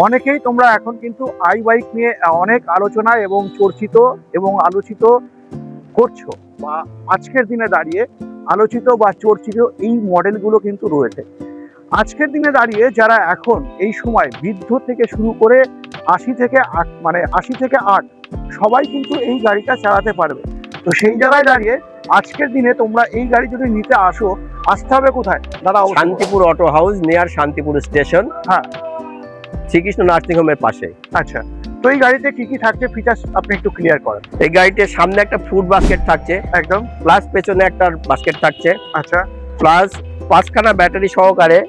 অনেকেই তোমরা এখন কিন্তু আই বাইক নিয়ে অনেক আলোচনা এবং চর্চিত এবং আলোচিত করছো, বা আজকের দিনে দাঁড়িয়ে আলোচিত বা চর্চিত এই মডেলগুলো কিন্তু রয়েছে। আজকের দিনে দাঁড়িয়ে যারা এখন এই সময় বৃদ্ধ থেকে শুরু করে 80 থেকে 8 সবাই কিন্তু এই গাড়িটা চালাতে পারবে। তো সেই জায়গায় দাঁড়িয়ে আজকের দিনে তোমরা এই গাড়ি যদি নিতে আসতে হবে কোথায় দাদা? Shantipur auto house near Shantipur station, হ্যাঁ, শ্রীকৃষ্ণ নার্সিং হোমের পাশে। আচ্ছা। তো এই গাড়িতে কি কি থাকছে ফিচার্স আপনি একটু ক্লিয়ার করেন। এই গাড়িটির সামনে একটা ফুড বাস্কেট থাকছে, একদম। প্লাস পেছনে একটা বাস্কেট থাকছে, আচ্ছা, প্লাস 5খানা ব্যাটারি সহকারে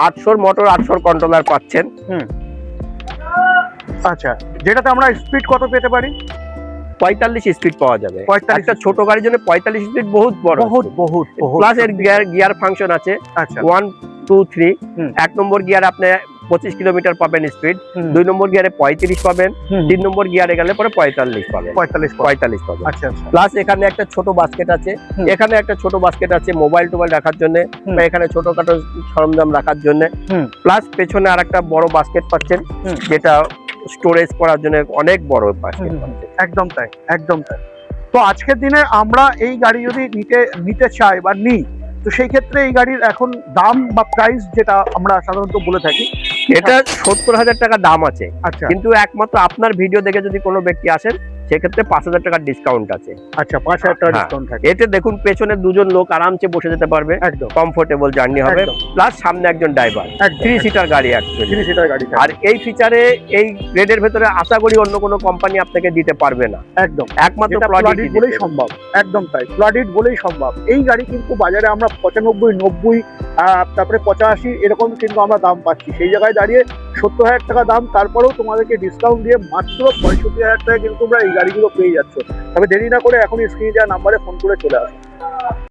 800 মোটর 800 কন্ট্রোলার পাচ্ছেন। আচ্ছা, যেটাতে আমরা স্পিড কত পেতে পারি? 45 স্পিড পাওয়া যাবে। 45 একটা ছোট গাড়ির জন্য 45 স্পিড বহুত বড়, বহুত। প্লাস এর গিয়ার ফাংশন আছে। আচ্ছা, 1 2 3। 1 নম্বর গিয়ার আপনি 25 কিলোমিটার পাবেন স্পিড, 2 নম্বর গিয়ারে 35 পাবেন, 3 নম্বর গিয়ারে গেলে পরে 45 পাবেন। 45 পাবেন। আচ্ছা। প্লাস এখানে একটা ছোট বাস্কেট আছে, এখানে একটা ছোট বাস্কেট আছে মোবাইল টোবাইল রাখার জন্য, বা এখানে ছোটখাটো সরঞ্জাম রাখার জন্য। প্লাস পেছনে আরেকটা বড় বাস্কেট পাচ্ছেন, যেটা স্টোরেজ করার জন্য অনেক বড় বাস্কেট পাচ্ছেন। একদম তাই। তো আজকের দিনে আমরা এই গাড়ি যদি নিতে চাই বা নিই, তো সেই ক্ষেত্রে এই গাড়ির এখন দাম বা প্রাইস যেটা আমরা সাধারণত বলে থাকি, এটা 70,000 টাকা দাম আছে। আচ্ছা, কিন্তু একমাত্র আপনার ভিডিও দেখে যদি কোনো ব্যক্তি আসেন, সেক্ষেত্রে 5,000 টাকার ডিসকাউন্ট আছে। আচ্ছা, 5,000 টাকা ডিসকাউন্ট থাকে। এতে দেখুন পেছনে দুজন লোক আরামসে বসে যেতে পারবে, একদম কমফোর্টেবল জার্নি হবে। প্লাস সামনে একজন ড্রাইভার, 3 সিটার গাড়ি অ্যাকচুয়ালি। 3 সিটার গাড়ি। আর এই ফিচারে এই গ্রেডের ভেতরে আশা করি অন্য কোনো কোম্পানি আপনাকে দিতে পারবে না। একদম, একমাত্র প্লাডিট বলেই সম্ভব। একদম তাই, প্লাডিট বলেই সম্ভব। এই গাড়ি কিন্তু বাজারে আমরা 95, 90, তারপরে 85 এরকম কিন্তু আমরা দাম পাচ্ছি। সেই জায়গায় দাঁড়িয়ে 70,000 টাকা দাম, তারপরেও তোমাদেরকে ডিসকাউন্ট দিয়ে মাত্র 65,000 টাকা কিন্তু তোমরা এই গাড়িগুলো পেয়ে যাচ্ছ। তবে দেরি না করে এখন স্ক্রিনে দেওয়া নাম্বারে ফোন করে চলে আসো।